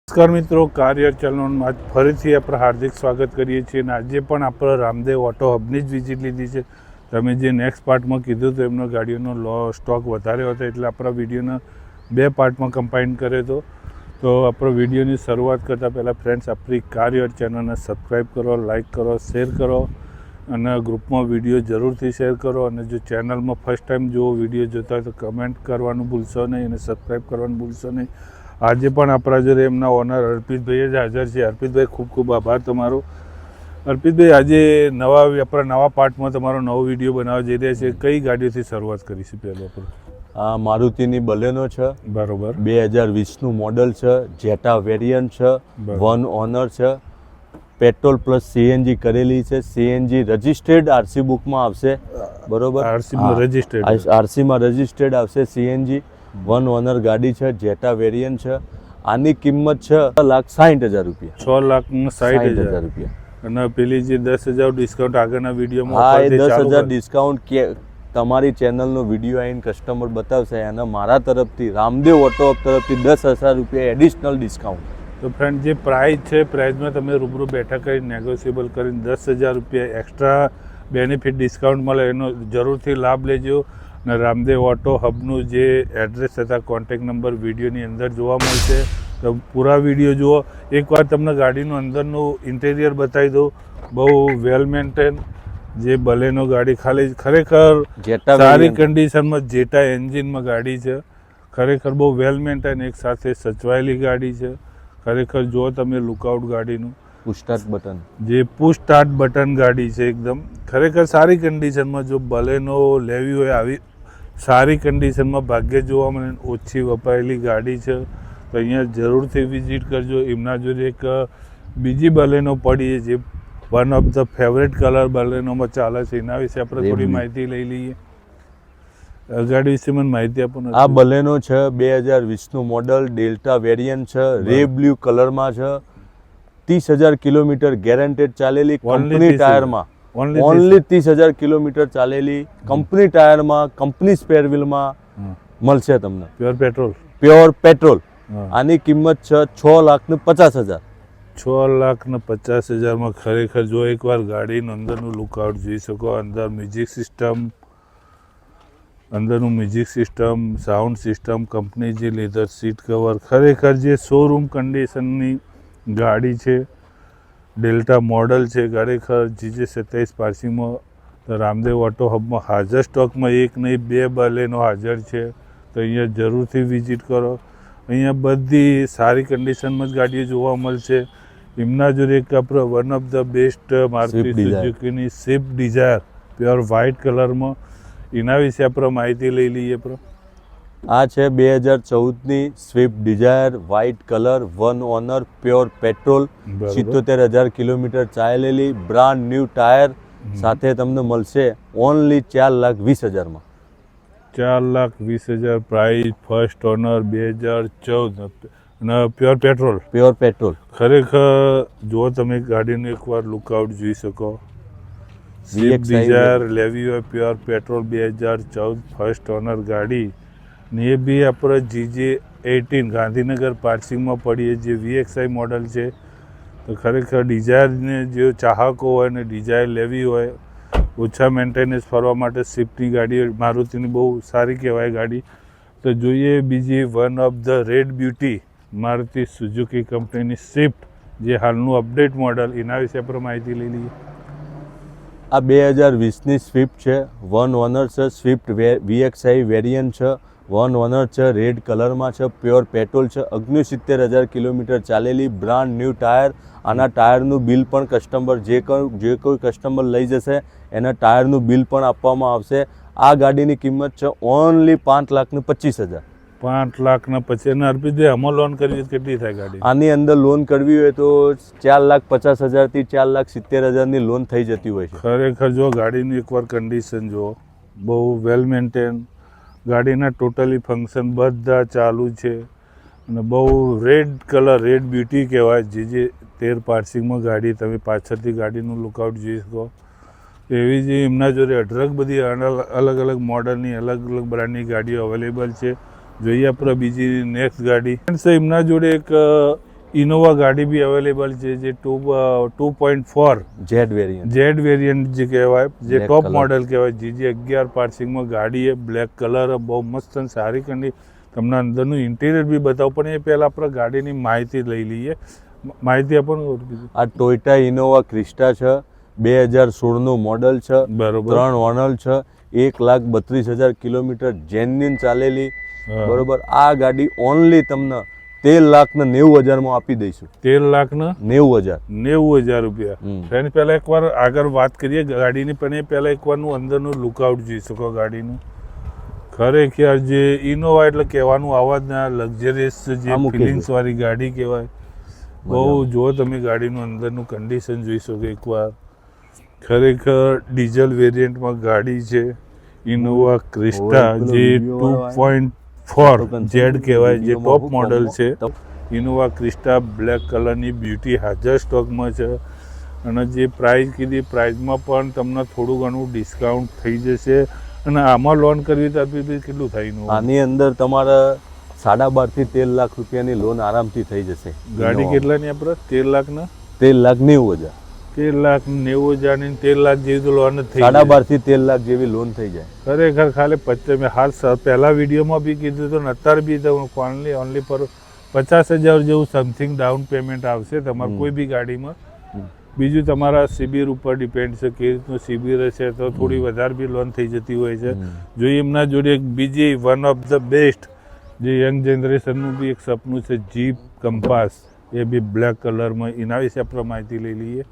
નમસ્કાર મિત્રો, કાર્યર ચેનલમાં ફરીથી આપણે હાર્દિક સ્વાગત કરીએ છીએ અને આજે પણ આપણે રામદેવ ઓટો હબની જ વિઝિટ લીધી છે. તમે જે નેક્સ્ટ પાર્ટમાં કીધું હતું એમનો ગાડીઓનો સ્ટોક વધારે હતો એટલે આપણા વિડીયોને બે પાર્ટમાં કમ્બાઈન કર્યો હતો. તો આપણો વિડીયોની શરૂઆત કરતાં પહેલાં ફ્રેન્ડ્સ આપણી કાર્યર ચેનલને સબસ્ક્રાઈબ કરો, લાઇક કરો, શેર કરો અને ગ્રુપમાં વિડીયો જરૂરથી શેર કરો. અને જો ચેનલમાં ફર્સ્ટ ટાઈમ જો વિડીયો જોતા હોય તો કમેન્ટ કરવાનું ભૂલશો નહીં અને સબસ્ક્રાઈબ કરવાનું ભૂલશો નહીં. આજે પણ આપણા જોડે એમના ઓનર અર્પિતભાઈ જ હાજર છે. અર્પિતભાઈ, ખૂબ ખૂબ આભાર તમારો. અર્પિતભાઈ, આજે આપણા નવા પાર્ટમાં તમારો નવો વિડીયો બનાવવા જઈ રહ્યા છે. કઈ ગાડીઓથી શરૂઆત કરીશું પહેલાં આપણે? આ મારુતિની બલેનો છે, બરોબર. 2020નું મોડલ છે, જેટા વેરિયન્ટ છે, વન ઓનર છે, પેટ્રોલ પ્લસ સીએનજી કરેલી છે. સીએનજી રજિસ્ટર્ડ આરસી બુકમાં આવશે, બરોબર? આરસીમાં રજિસ્ટર્ડ આવશે સીએનજી. વન ઓનર ગાડી છે, જેટા વેરિયન્ટ છે. આની કિંમત છે 6,60,000 રૂપિયા. 6,60,000 રૂપિયા. અને પેલી જે 10,000 ડિસ્કાઉન્ટ આગળના વિડીયોમાં, હા, એ 10,000 ડિસ્કાઉન્ટ તમારી ચેનલનો વિડીયો આવીને કસ્ટમર બતાવશે અને મારા તરફથી રામદેવ ઓટો તરફથી 10,000 રૂપિયા એડિશનલ ડિસ્કાઉન્ટ. તો ફ્રેન્ડ, જે પ્રાઇસ છે પ્રાઇસમાં તમે રૂબરૂ બેઠા કરીને નેગોશિયેબલ કરીને 10,000 રૂપિયા એક્સ્ટ્રા બેનિફિટ ડિસ્કાઉન્ટ મળે એનો જરૂરથી લાભ લેજો. અને રામદેવ ઓટો હબનું જે એડ્રેસ તથા કોન્ટેક નંબર વિડીયોની અંદર જોવા મળશે. તો પૂરા વિડીયો જુઓ. એકવાર તમને ગાડીનું અંદરનું ઇન્ટિરિયર બતાવી દઉં. બહુ વેલ મેન્ટેન જે બલેનો ગાડી, ખરેખર સારી કન્ડિશનમાં જેટા એન્જિનમાં ગાડી છે. ખરેખર બહુ વેલ મેન્ટેન, એક સાથે સચવાયેલી ગાડી છે. ખરેખર જો તમે લુકઆઉટ ગાડીનું પુશ સ્ટાર્ટ બટન, જે પુશ સ્ટાર્ટ બટન ગાડી છે, એકદમ ખરેખર સારી કન્ડિશનમાં. જો બલેનો લેવી હોય આવી સારી કન્ડિશનમાં ભાગ્યે જોવા મળે, ઓછી વપરાયેલી ગાડી છે. તો અહીંયા જરૂરથી વિઝિટ કરજો. એમના જોડે એક બીજી બલેનો પડી છે જે one of the favourite colour બલેનોમાં ચાલે છે. એના વિશે આપણે થોડી માહિતી લઈ લઈએ. ગાડી વિશે મને માહિતી આપો ને. આ બલેનો છે, 2020નું મોડલ, ડેલ્ટા વેરિયન્ટ છે, રે બ્લુ કલરમાં છે. 30,000 કિલોમીટર ગેરંટેડ ચાલેલી કંપની ટાયરમાં. ઓનલી 30,000 કિલોમીટર ચાલેલી કંપની ટાયરમાં, કંપની સ્પેર વ્હીલમાં મળશે તમને. Pure petrol. આની કિંમત છે 6,50,000. 6,50,000 ખરેખર જો એકવાર ગાડીનું અંદરનું લુકઆઉટ જોઈ શકો. અંદરનું music system, sound system, company જે લેધર સીટ કવર, ખરેખર જે શોરૂમ કન્ડિશનની ગાડી છે. ડેલ્ટા મોડલ છે. ખરેખર GJ27 પાર્સિંગમાં રામદેવ ઓટો હબમાં હાજર સ્ટોકમાં એક નહીં બે બલેનો હાજર છે. તો અહીંયા જરૂરથી વિઝિટ કરો. અહીંયા બધી સારી કન્ડિશનમાં જ ગાડીઓ જોવા મળશે. એમના જોડે એક આપણે one of the best Maruti સુઝુકીની સ્વિફ્ટ ડિઝાયર પ્યોર વ્હાઇટ કલરમાં, એના વિશે આપણે માહિતી લઈ લઈએ. આ છે 2014ની Swift Dzire, white colour, one owner, pure petrol, 77,000 kilometre ચાલેલી, બ્રાન્ડ ન્યૂ ટાયર સાથે તમને મળશે ઓનલી 4,20,000 4,20,000 પ્રાઇસ. ફર્સ્ટ ઓનર 2014 અને પ્યોર પેટ્રોલ. ખરેખર જો તમે ગાડીનું એકવાર લુકઆઉટ જોઈ શકો. સ્વિફ્ટ ડિઝાયર લેવી હોય પ્યોર પેટ્રોલ 2014 ફર્સ્ટ ઓનર ગાડી ને એ બી આપણે GJ18 ગાંધીનગર પાર્સિંગમાં પડીએ, જે VXI મોડલ છે. તો ખરેખર ડિઝાયરને જે ચાહકો હોય ને ડિઝાયર લેવી હોય, ઓછા મેન્ટેનન્સ ફરવા માટે સ્વિફ્ટની ગાડી મારુતિની બહુ સારી કહેવાય ગાડી. તો જોઈએ બીજી one of the red beauty Maruti Suzuki કંપનીની સ્વિફ્ટ, જે હાલનું અપડેટ મોડલ, એના વિશે આપણે માહિતી લઈ લઈએ. આ 2020ની સ્વિફ્ટ છે, વન ઓનર છે, સ્વિફ્ટ VXI વેરિયન્ટ છે, વન ઓનર છે, રેડ કલરમાં છે, પ્યોર પેટ્રોલ છે, 69,000 કિલોમીટર ચાલેલી, બ્રાન્ડ ન્યૂ ટાયર. આના ટાયરનું બિલ પણ કસ્ટમર જે કોઈ કસ્ટમર લઈ જશે એના ટાયરનું બિલ પણ આપવામાં આવશે. આ ગાડીની કિંમત છે ઓનલી 5,25,000. 5,25,000. અર્પિતભાઈ, આમાં લોન કરવી કેટલી થાય ગાડી? આની અંદર લોન કરવી હોય તો 4,50,000 થી 4,70,000 લોન થઈ જતી હોય છે. ખરેખર જો ગાડીની એકવાર કન્ડિશન જો, બહુ વેલ મેન્ટેન ગાડીના ટોટલી ફંક્શન બધા ચાલુ છે. અને બહુ રેડ કલર, રેડ બ્યુટી કહેવાય. GJ13 પાર્સિંગમાં ગાડી, તમે પાછળથી ગાડીનું લુકઆઉટ જોઈ શકો. એવી જ એમના જોડે અઢળક બધી અલગ અલગ મોડલની, અલગ અલગ બ્રાન્ડની ગાડીઓ અવેલેબલ છે. જોઈએ આપણે બીજી નેક્સ્ટ ગાડી. એમના જોડે એક ઇનોવા ગાડી બી અવેલેબલ છે જે 2.4 જેડ વેરિયન્ટ જેડ વેરિયન્ટ જે કહેવાય જે Black ટોપ colour. મોડલ કહેવાય GJ 11 પાર્સિંગમાં ગાડી એ બ્લેક કલર બહુ મસ્ત અને સારી કંડી તમને અંદરનું ઇન્ટિરિયર બી બતાવું પણ એ પહેલાં આપણે ગાડીની માહિતી લઈ લઈએ માહિતી આપણને આ ટોયોટા ઇનોવા ક્રિસ્ટા છે 2016નું મોડલ છે બરોબર 3 ઓનર છે 1,32,000 કિલોમીટર જેન્યુઇન ચાલેલી હા. બરોબર આ ગાડી ઓનલી તમને 13,90,000 માં આપી દઈશું 13,90,000 90,000 રૂપિયા હમ. ફ્રેન્ડ પહેલાં એકવાર આગળ વાત કરીએ ગાડીની પણ એ પહેલાં એકવારનું અંદરનું લુકઆઉટ જોઈ શકો ગાડીનું ખરેખર જે ઇનોવા એટલે કહેવાનું આવા જ ના લક્ઝરિયસ જે આ મૂકી ફિલિંગ્સ વાળી ગાડી કહેવાય બહુ જો તમે ગાડીનું અંદરનું કન્ડિશન જોઈ શકો એકવાર ખરેખર ડીઝલ વેરિયન્ટમાં ગાડી છે ઇનોવા ક્રિસ્ટા પેલો જે video વાળો 2.4 જેડ કહેવાય જે Video માં ટોપ હું મોડલ કહું? છે ઇનોવા ક્રિસ્ટા બ્લેક કલરની બ્યુટી હાજર સ્ટોકમાં છે અને જે પ્રાઇસ કીધી પ્રાઇસમાં પણ તમને થોડું ઘણું ડિસ્કાઉન્ટ થઈ જશે અને આમાં લોન કરવી તો આપી કેટલું થાય ઇનોવા આની અંદર તમારે 12.5 થી 13 લાખ રૂપિયાની લોન આરામથી થઈ જશે ગાડી કેટલાની આપણે 13,90,000 13,90,000 13,90,000 ની 13 લાખ જેવી તો લોન જ થઈ જાય 12.5 થી 13 લાખ જેવી લોન થઈ જાય ખરેખર ખાલી 50 મેં હાલ પહેલા વિડીયોમાં બી કીધું હતું ને અત્યારે બી તો ઓનલી પર 50,000 જેવું સમથિંગ ડાઉન પેમેન્ટ આવશે તમારે કોઈ બી ગાડીમાં બીજું તમારા સિબિર ઉપર ડિપેન્ડ છે કે રીતનું સિબિર હશે તો થોડી વધારે બી લોન થઈ જતી હોય છે જો એમના જોડે એક બીજી વન ઓફ ધ બેસ્ટ જે યંગ જનરેશનનું બી એક સપનું છે જીપ કંપાસ એ બી બ્લેક કલરમાં એના વિશે આપણે માહિતી લઈ લઈએ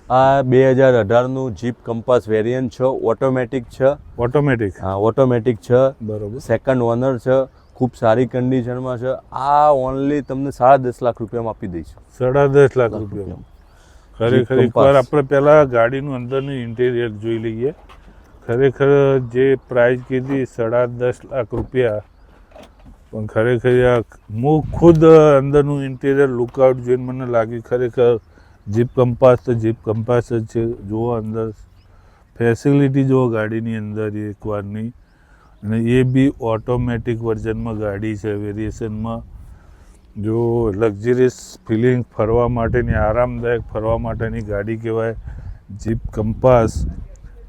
આ 2018નું જીપ કંપાસ વેરિયન્ટ છે ઓટોમેટિક છે ઓટોમેટિક હા ઓટોમેટિક છે બરોબર સેકન્ડ ઓનર છે ખૂબ સારી કન્ડિશનમાં છે આ ઓનલી તમને 10.5 લાખ રૂપિયામાં આપી દઈશું 10.5 લાખ રૂપિયા ખરેખર Jeep એકવાર Compass. આપણે પહેલા ગાડીનું અંદરનું ઇન્ટિરિયર જોઈ લઈએ ખરેખર જે પ્રાઇસ કીધી 10.5 લાખ રૂપિયા પણ ખરેખર હું ખુદ અંદરનું ઇન્ટિરિયર લુકઆઉટ જોઈને મને લાગ્યું ખરેખર જીપ કંપાસ તો જીપ કંપાસ જ છે જુઓ અંદર ફેસિલિટી જુઓ ગાડીની અંદર એકવારની અને એ બી ઓટોમેટિક વર્ઝનમાં ગાડી છે વેરિએશનમાં જો લક્ઝરિયસ ફિલિંગ ફરવા માટેની આરામદાયક ફરવા માટેની ગાડી કહેવાય જીપ કંપાસ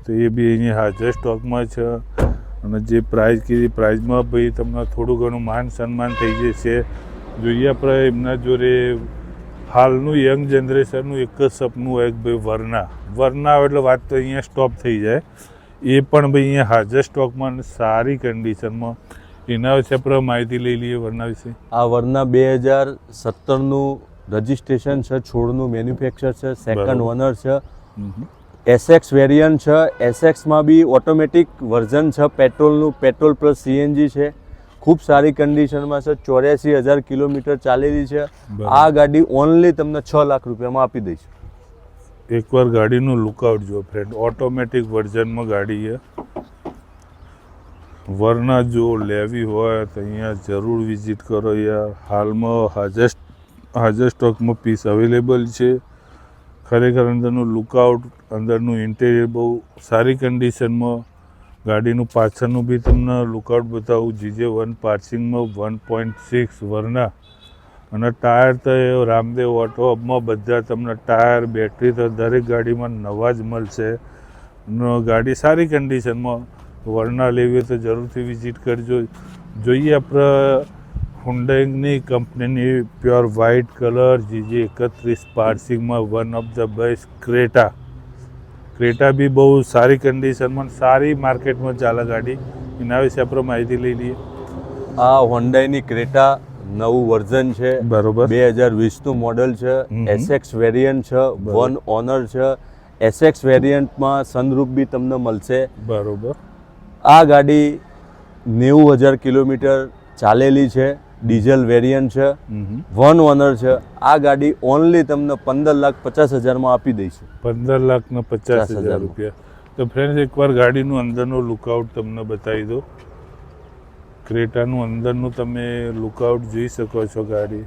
તો એ બી અહીંયા હાજર સ્ટોકમાં છે અને જે પ્રાઇસ કીધી પ્રાઇસમાં ભાઈ તમને થોડું ઘણું માન સન્માન થઈ જશે જોઈએ આપણે એમના જોડે હાલનું યંગ જનરેશનનું એક જ સપનું હોય કે ભાઈ વરના આવે એટલે વાત તો અહીંયા સ્ટોપ થઈ જાય એ પણ ભાઈ અહીંયા હાજર સ્ટોકમાં અને સારી કન્ડિશનમાં એના વિશે આપણે માહિતી લઈ લઈએ વરના વિશે આ વરના 2017નું રજિસ્ટ્રેશન છે છોડનું મેન્યુફેક્ચર છે સેકન્ડ બરાબર. ઓનર છે SX વેરિયન્ટ છે SXમાં બી ઓટોમેટિક વર્ઝન છે પેટ્રોલ પ્લસ CNG છે ખૂબ સારી કન્ડિશનમાં છે 84,000 કિલોમીટર ચાલેલી છે બરાબર. આ ગાડી ઓનલી તમને 6 લાખ રૂપિયામાં આપી દઈશું એકવાર ગાડીનું લુકઆઉટ જો ફ્રેન્ડ ઓટોમેટિક વર્ઝનમાં ગાડી છે વરના જો લેવી હોય તો અહીંયા જરૂર વિઝિટ કરો યાર હાલમાં હાજર સ્ટોકમાં પીસ અવેલેબલ છે ખરેખર અંદરનું લુકઆઉટ અંદરનું ઇન્ટિરિયર બહુ સારી કન્ડિશનમાં ગાડીનું પાછળનું બી તમને લુકઆઉટ બતાવું GJ1 પાર્સિંગમાં 1.6 વરના અને ટાયર તો એ રામદેવ ઓટો હબમાં બધા તમને ટાયર બેટરી તો દરેક ગાડીમાં નવા જ મળશે અને ગાડી સારી કન્ડિશનમાં વરના લેવી તો જરૂરથી વિઝિટ કરજો જોઈએ આપણે હુન્ડાઈની કંપનીની પ્યોર વ્હાઇટ કલર GJ31 પાર્સિંગમાં one of the best Creta બી બહુ સારી કન્ડિશનમાં સારી માર્કેટમાં ચાલે ગાડી એના વિશે આપણે માહિતી લઈ લઈએ આ હોન્ડાઈની ક્રેટા નવું વર્ઝન છે બરોબર 2020નું મોડલ છે SX વેરિયન્ટ છે વન ઓનર છે SX વેરિયન્ટમાં સનરૂફ બી તમને મળશે બરોબર આ ગાડી 90,000 કિલોમીટર ચાલેલી છે ડીઝલ વેરિયન્ટ છે વન ઓનર છે આ ગાડી ઓનલી તમને 15,50,000માં આપી દઈશું 15,50,000 રૂપિયા તો ફ્રેન્ડ્સ એકવાર ગાડીનું અંદરનું લુકઆઉટ તમને બતાવી દો ક્રેટાનું અંદરનું તમે લુકઆઉટ જોઈ શકો છો ગાડી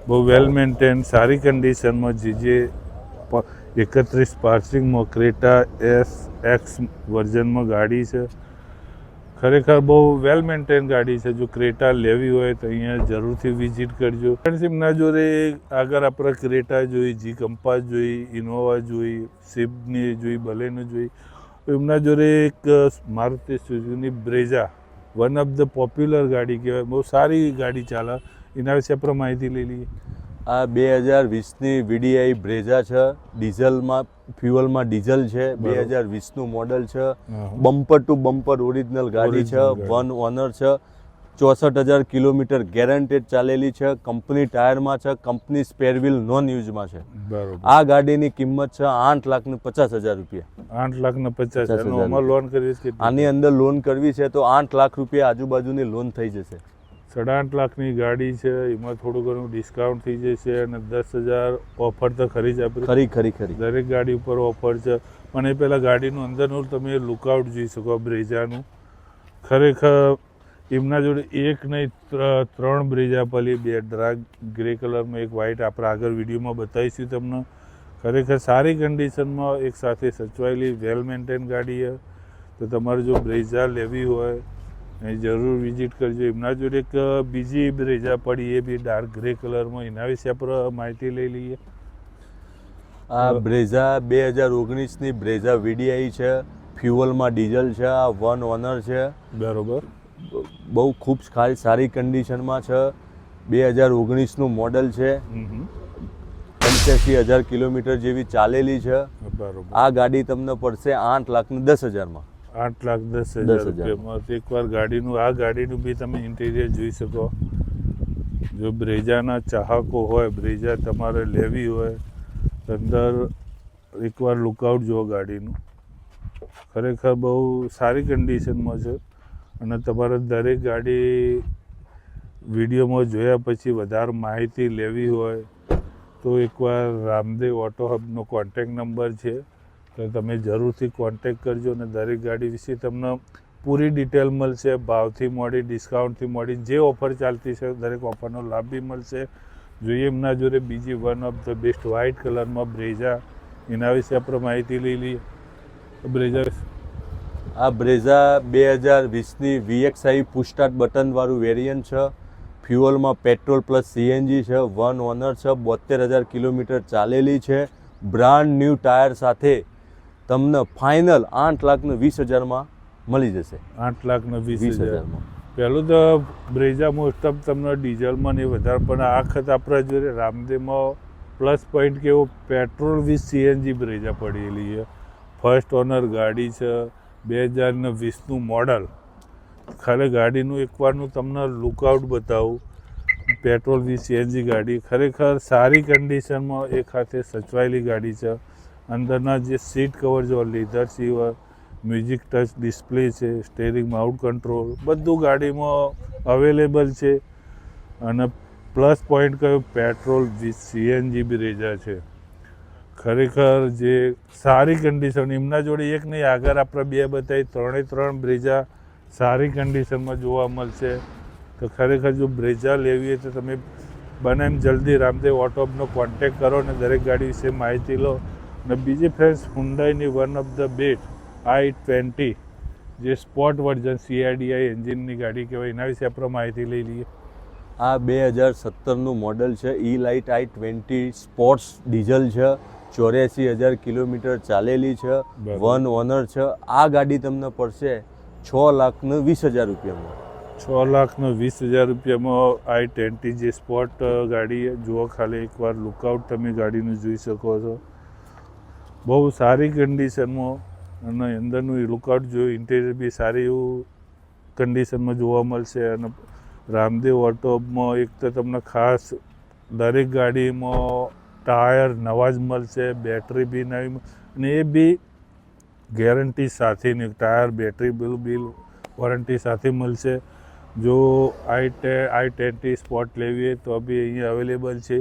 બહુ વેલ મેન્ટેન સારી કન્ડિશનમાં GJ31 પાર્સિંગમાં ક્રેટા SX વર્ઝનમાં ગાડી છે ખરેખર બહુ વેલ મેન્ટેન ગાડી છે. જો ક્રેટા લેવી હોય તો અહીંયા જરૂરથી વિઝિટ કરજો. એમના જોડે આગળ આપણે ક્રેટા જોઈ, જી કંપાસ જોઈ, ઇનોવા જોઈ, સ્વિફ્ટની જોઈ, બલેનો જોઈ. એમના જોડે એક Maruti Suzuki Brezza, one of the popular ગાડી કહેવાય, બહુ સારી ગાડી ચાલે. એના વિશે આપણે માહિતી લઈ લઈએ. આ 2020ની VDI બ્રેઝા છે, ડીઝલમાં ફ્યુઅલમાં ડીઝલ છે, 2020નું મોડલ છે, બમ્પર ટુ બમ્પર ઓરિજિનલ ગાડી છે, વન ઓનર છે, 64,000 કિલોમીટર ગેરંટેડ ચાલેલી છે, કંપની ટાયરમાં છે, કંપની સ્પેર વ્હીલ નોન યુઝમાં છે. બરોબર. આ ગાડીની કિંમત છે 8,50,000 રૂપિયા. 8,50,000 આમાં લોન કરવી છે. આની અંદર લોન કરવી છે તો 8 લાખ રૂપિયા આજુબાજુની લોન થઈ જશે. 8.5 લાખની ગાડી છે, એમાં થોડું ઘણું ડિસ્કાઉન્ટ થઈ જશે અને 10,000 ઓફર તો ખરી જ આપણી. ખરી દરેક ગાડી ઉપર ઓફર છે. પણ એ પહેલાં ગાડીનું અંદરનું તમે લુકઆઉટ જોઈ શકો બ્રેઝાનું. ખરેખર એમના જોડે એક નહીં 3 બ્રેઝા પલી, 2 ડાર્ક ગ્રે કલરમાં, એક વ્હાઇટ. આપણે આગળ વિડીયોમાં બતાવીશું તમને. ખરેખર સારી કન્ડિશનમાં એક સાથે સચવાયેલી વેલ મેન્ટેન ગાડી છે. તો તમારે જો બ્રેઝા લેવી હોય એ જરૂર વિઝિટ કરજો. એમના જોડે એક બીજી બ્રેઝા પડી, એ બી ડાર્ક ગ્રે કલરમાં. એના વિશે આપણે માહિતી લઈ લઈએ. આ બ્રેઝા 2019ની બ્રેઝા VDI છે, ફ્યુઅલમાં ડીઝલ છે, આ વન ઓનર છે. બરોબર. બહુ ખૂબ સારી કન્ડિશનમાં છે, 2019નું મોડલ છે, 85,000 કિલોમીટર જેવી ચાલેલી છે. બરોબર. આ ગાડી તમને પડશે 8,10,000માં. 8,10,000 રૂપિયામાં. એકવાર આ ગાડીનું બી તમે ઇન્ટિરિયર જોઈ શકો. જો બ્રેઝાના ચાહકો હોય, બ્રેઝા તમારે લેવી હોય તો અંદર એકવાર લુકઆઉટ જુઓ ગાડીનું. ખરેખર બહુ સારી કન્ડિશનમાં છે. અને તમારે દરેક ગાડી વિડીયોમાં જોયા પછી વધારે માહિતી લેવી હોય તો એકવાર રામદેવ ઓટો હબનો કોન્ટેક નંબર છે, તો તમે જરૂરથી કોન્ટેક કરજો. અને દરેક ગાડી વિશે તમને પૂરી ડિટેલ મળશે, ભાવથી મોડી, ડિસ્કાઉન્ટથી મોડી, જે ઓફર ચાલતી છે દરેક ઓફરનો લાભ બી મળશે. જોઈએ એમના જોડે બીજી one of the best white કલરમાં બ્રેઝા, એના વિશે આપણે માહિતી લઈ લઈએ. બ્રેઝા આ બ્રેઝા 2020ની VXI પુશસ્ટાર્ટ બટનવાળું વેરિયન્ટ છે, ફ્યુઅલમાં પેટ્રોલ પ્લસ CNG છે, વન ઓનર છે, 72,000 કિલોમીટર ચાલેલી છે, બ્રાન્ડ ન્યૂ ટાયર સાથે તમને ફાઇનલ 8,20,000માં મળી જશે. 8,20,000. પહેલું તો બ્રેઝા મોસ્ટ ઓફ તમને ડીઝલમાં ને વધારે, પણ આ વખત આપણે જોઈએ રામદેવમાં પ્લસ પોઈન્ટ કેવો, પેટ્રોલ વિથ CNG બ્રેઝા પડેલી છે. ફર્સ્ટ ઓનર ગાડી છે, 2020નું મોડલ. ખાલી ગાડીનું એકવારનું તમને લુકઆઉટ બતાવું. પેટ્રોલ વિથ CNG ગાડી ખરેખર સારી કન્ડિશનમાં એક હાથે સચવાયેલી ગાડી છે. અંદરના જે સીટ કવર જો લેધર સીવર, મ્યુઝિક ટચ ડિસ્પ્લે છે, સ્ટેરિંગ માઉન્ટ કંટ્રોલ બધું ગાડીમાં અવેલેબલ છે. અને પ્લસ પોઈન્ટ કયો, પેટ્રોલ વિથ CNG બ્રેઝા છે. ખરેખર જે સારી કન્ડિશન, એમના જોડે એક નહીં, આગળ આપણે 2 બતાવી, 3 બ્રેઝા સારી કન્ડિશનમાં જોવા મળશે. તો ખરેખર જો બ્રેઝા લેવી હોય તો તમે બને એમ જલ્દી રામદેવ ઓટો હબનો કોન્ટેક કરો અને દરેક ગાડી વિશે માહિતી લો. અને બીજી ફ્રેન્ડ્સ, હુન્ડાઈની one of the best i20, જે સ્પોર્ટ વર્ઝન CRDI એન્જિનની ગાડી કહેવાય, એના વિશે આપણે માહિતી લઈ લઈએ. આ 2017નું મોડલ છે, E-Lite i20 સ્પોર્ટ્સ ડીઝલ છે, 84,000 કિલોમીટર ચાલેલી છે, વન ઓનર છે. આ ગાડી તમને પડશે 6,20,000 રૂપિયામાં. 6,20,000 રૂપિયામાં i20 જે સ્પોર્ટ ગાડી જુઓ. ખાલી એકવાર લુકઆઉટ તમે ગાડીનું જોઈ શકો છો. બહુ સારી કન્ડિશનમાં, અને અંદરનું લુકઆઉટ જોયું, ઇન્ટિરિયર બી સારી એવું કન્ડિશનમાં જોવા મળશે. અને રામદેવ ઓટો હબમાં એક તો તમને ખાસ દરેક ગાડીમાં ટાયર નવા જ મળશે, બેટરી બી નવી, અને એ બી ગેરંટી સાથેની. ટાયર, બેટરી બિલ વોરંટી સાથે મળશે. જો i20 સ્પોર્ટ લેવી હોય તો બી અહીંયા અવેલેબલ છે.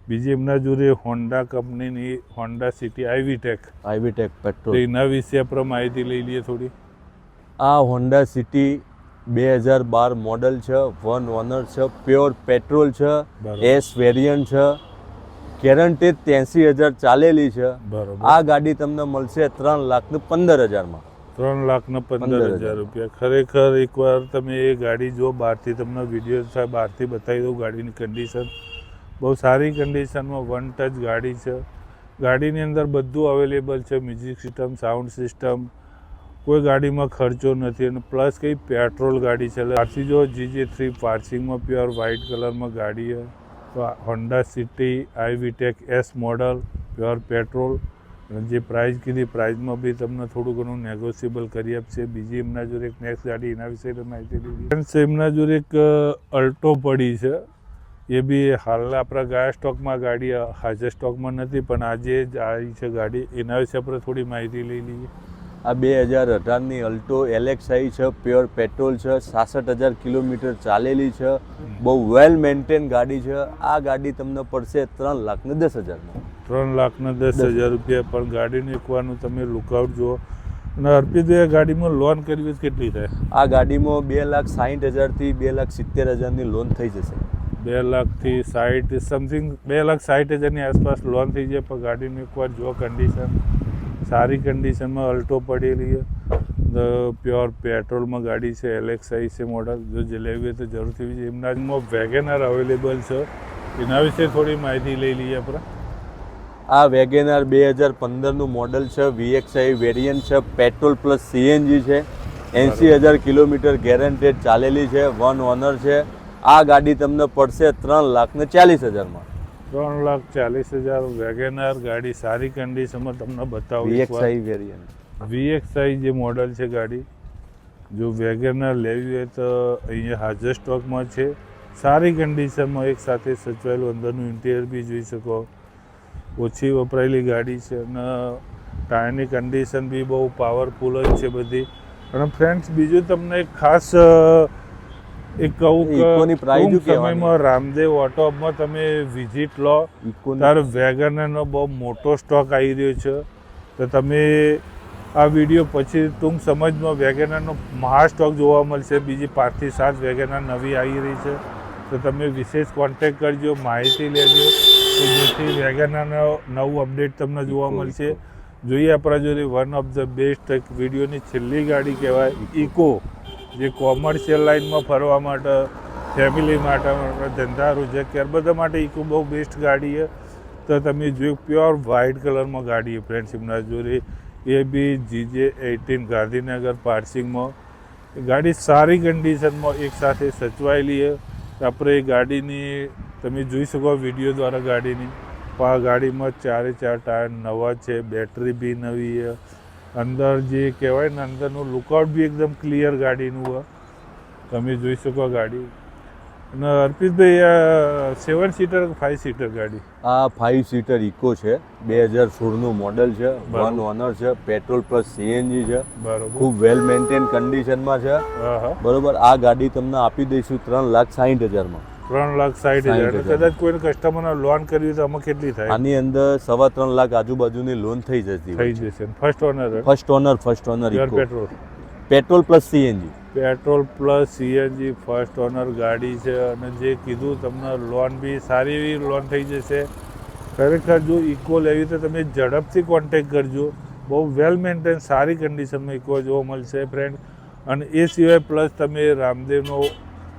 બીજી એમના જોડે હોન્ડા કંપનીની હોન્ડા સિટી IV-Tech પેટ્રોલ, એના વિશે આપણે માહિતી લઈ લઈએ થોડી. આ હોન્ડા સિટી 2012 મોડલ છે, વન ઓનર છે, પ્યોર પેટ્રોલ છે, S વેરિયન્ટ છે, ગેરંટેડ 83,000 ચાલેલી છે. બરોબર. આ ગાડી તમને મળશે 3,15,000માં. 3,15,000 રૂપિયા. ખરેખર એકવાર તમે એ ગાડી જો બહારથી તમને વિડીયો બહારથી બતાવી દઉં ગાડીની કન્ડિશન બહુ સારી કન્ડિશનમાં વન ટચ ગાડી છે. ગાડીની અંદર બધું અવેલેબલ છે, મ્યુઝિક સિસ્ટમ, સાઉન્ડ સિસ્ટમ, કોઈ ગાડીમાં ખર્ચો નથી. અને પ્લસ કંઈ પેટ્રોલ ગાડી છે. આરસી જો GJ3 પાર્સિંગમાં પ્યોર વ્હાઇટ કલરમાં ગાડી છે. તો Honda city iVTEC S model pure petrol. અને જે પ્રાઇસ કીધી પ્રાઇસમાં બી તમને થોડું ઘણું નેગોશિયેબલ કરી આપશે. બીજી એમના જોડે એક નેક્સ્ટ ગાડી એના વિશે માહિતી લીધી. એમના જોડે એક અલ્ટો પડી છે, એ બી હાલના આપણા ગયા સ્ટોકમાં ગાડી હાજર સ્ટોકમાં નથી, પણ આજે જ આવી છે ગાડી. એના વિશે આપણે થોડી માહિતી લઈ લઈએ. આ 2018ની અલ્ટો LXi છે, પ્યોર પેટ્રોલ છે, 66,000 કિલોમીટર ચાલેલી છે, બહુ વેલ મેન્ટેન ગાડી છે. આ ગાડી તમને પડશે 3,10,000માં. 3,10,000 રૂપિયા. પણ ગાડીનું એકવારનું તમે લુકઆઉટ જુઓ. અને અર્પિતભાઈ આ ગાડીમાં લોન કરવી કેટલી થાય? આ ગાડીમાં 2,60,000થી 2,70,000ની લોન થઈ જશે. 2,60,000 સમથિંગ 2,60,000ની આસપાસ લોન થઈ જાય. પણ ગાડીનું એકવાર જો કન્ડિશન સારી કન્ડિશનમાં અલ્ટો પડેલી છે, પ્યોર પેટ્રોલમાં ગાડી છે, LXi છે મોડલ. જો જે લેવી હોય તો જરૂરથી એમના વેગેનર અવેલેબલ છે, એના વિશે થોડી માહિતી લઈ લઈએ આપણે. આ વેગેનાર 2015નું મોડલ છે, VXi વેરિયન્ટ છે, પેટ્રોલ પ્લસ CNG છે, 80,000 કિલોમીટર ગેરંટેડ ચાલેલી છે, વન ઓનર છે. આ ગાડી તમને પડશે 3,40,000માં. 3,40,000 વેગેનાર ગાડી સારી કન્ડિશનમાં તમને બતાવું. VXi વેરિયન્ટ VXi જે મોડલ છે ગાડી, જો વેગેનાર લેવી હોય તો અહીંયા હાજર સ્ટોકમાં છે. સારી કન્ડિશનમાં એક સાથે સચવાયેલું અંદરનું ઇન્ટિરિયર બી જોઈ શકો. ઓછી વપરાયેલી ગાડી છે અને ટાયરની કન્ડિશન બી બહુ પાવરફુલ જ છે બધી. અને ફ્રેન્ડ્સ બીજું તમને એક ખાસ એક કહું કે ટૂંક સમયમાં રામદેવ ઓટો હબમાં તમે વિઝિટ લો ત્યારે વેગનરનો બહુ મોટો સ્ટોક આવી રહ્યો છે. તો તમે આ વિડીયો પછી ટૂંક સમજમાં વેગનરનો મહા સ્ટોક જોવા મળશે. બીજી 5 થી 7 વેગનર નવી આવી રહી છે. તો તમે વિશેષ કોન્ટેક્ટ કરજો, માહિતી લેજો, તો જેથી વેગનરનો નવું અપડેટ તમને જોવા મળશે. જોઈએ આપણા જોડે વન ઓફ ધ બેસ્ટ વિડીયોની છેલ્લી ગાડી કહેવાય ઇકો, જે કોમર્શિયલ લાઇનમાં ફરવા માટે, ફેમિલી માટે, ધંધા રોજગાર બધા માટે ઇકો બહુ બેસ્ટ ગાડી છે. તો તમે જોયું પ્યોર વ્હાઇટ કલરમાં ગાડી છે ફ્રેન્ડ્સ એમના જોડે. એ બી GJ18 ગાંધીનગર પાર્સિંગમાં. ગાડી સારી કન્ડિશનમાં એક સાથે સચવાયેલી છે. આપણે એ ગાડીની તમે જોઈ શકો વિડીયો દ્વારા ગાડીની. આ ગાડીમાં 4 ટાયર નવા છે, બેટરી બી નવી છે. અંદર જે કહેવાય ને અંદરનું લુકઆઉટ બી એકદમ ક્લિયર ગાડીનું હોય. તમે જોઈ શકો ગાડી. અને અર્પિતભાઈ આ 7 સીટર 5 સીટર ગાડી? આ 5 સીટર ઇકો છે, 2016નું મોડલ છે, વન ઓનર છે, પેટ્રોલ પ્લસ CNG છે, બરોબર, ખૂબ વેલ મેન્ટેન કન્ડિશનમાં છે. બરોબર. આ ગાડી તમને આપી દઈશું 3,60,000માં. 3,60,000. કદાચ કોઈને કસ્ટમરને લોન કરવી તો આમાં કેટલી થાય? આની અંદર 3.25 લાખ આજુબાજુની લોન થઈ જશે. First owner Eeco petrol plus CNG. Petrol plus CNG first owner ગાડી છે. અને જે કીધું તમને લોન બી સારી એવી લોન થઈ જશે. ખરેખર જો ઇકો લેવી તો તમે ઝડપથી કોન્ટેક્ટ કરજો. બહુ વેલ મેન્ટેન સારી કન્ડિશનમાં ઇકો જોવા મળશે ફ્રેન્ડ. અને એ સિવાય પ્લસ તમે રામદેવનો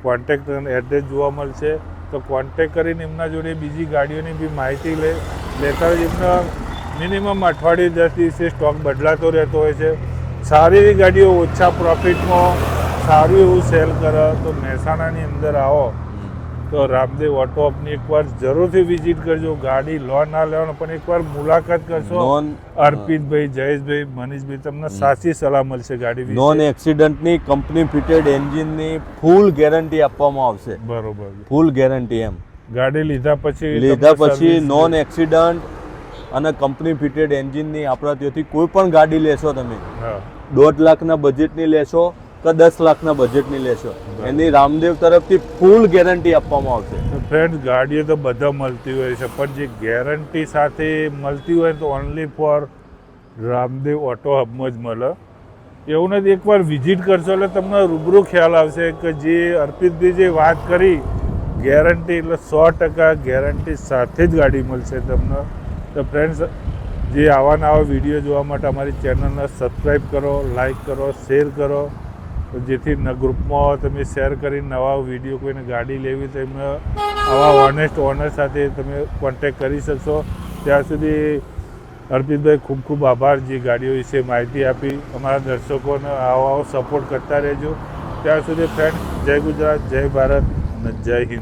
કોન્ટેક્ટ અને એડ્રેસ જોવા મળશે. તો કોન્ટેક્ટ કરીને એમના જોડે બીજી ગાડીઓની બી માહિતી લેતા હોય. એમના મિનિમમ અઠવાડિયે 10 દિવસે સ્ટોક બદલાતો રહેતો હોય છે. સારી એવી ગાડીઓ ઓછા પ્રોફિટમાં સારું એવું સેલ કરે. તો મહેસાણાની અંદર આવો તો રામદેવ ઓટો હબની એકવાર જરૂરથી વિઝિટ કરજો. ગાડી લોન ના લેવાનો પણ એકવાર મુલાકાત કરશો. અર્પિતભાઈ, જયેશભાઈ, મનીષભાઈ તમને સાચી સલાહ મળશે ગાડી વિશે. નોન એક્સિડન્ટની કંપની ફિટેડ એન્જિનની ફૂલ ગેરંટી આપવામાં આવશે. બરોબર, ફૂલ ફૂલ ગેરંટી. એમ ગાડી લીધા પછી નોન એક્સિડન્ટ અને કંપની ફિટેડ એન્જિનની આપણા ત્યાંથી કોઈ પણ ગાડી લેશો તમે, 1.5 લાખના બજેટની લેશો કે 10 લાખના બજેટની લેશો, એની રામદેવ તરફથી ફૂલ ગેરંટી આપવામાં આવશે. ફ્રેન્ડ ગાડીઓ તો બધા મળતી હોય છે, પણ જે ગેરંટી સાથે મળતી હોય તો ઓનલી ફોર રામદેવ ઓટો હબમાં જ મળે. એવું નથી, એકવાર વિઝિટ કરશો એટલે તમને રૂબરૂ ખ્યાલ આવશે કે જે અર્પિતભાઈ જે વાત કરી ગેરંટી એટલે 100% ગેરંટી સાથે જ ગાડી મળશે તમને. તો ફ્રેન્ડ્સ જે આવા નવા વિડીયો જોવા માટે અમારી ચેનલને સબસ્ક્રાઈબ કરો, લાઈક કરો, શેર કરો, જેથી ગ્રુપમાં તમે શેર કરી નવા વિડીયો કોઈને ગાડી લેવી તો એમને આવા ઓનેસ્ટ ઓનર સાથે તમે કોન્ટેક્ટ કરી શકશો. ત્યાં સુધી અર્પિતભાઈ ખૂબ ખૂબ આભાર જે ગાડીઓ વિશે માહિતી આપી. અમારા દર્શકોને આવો સપોર્ટ કરતા રહેજો. ત્યાં સુધી ફ્રેન્ડ, જય ગુજરાત, જય ભારત અને જય હિન્દ.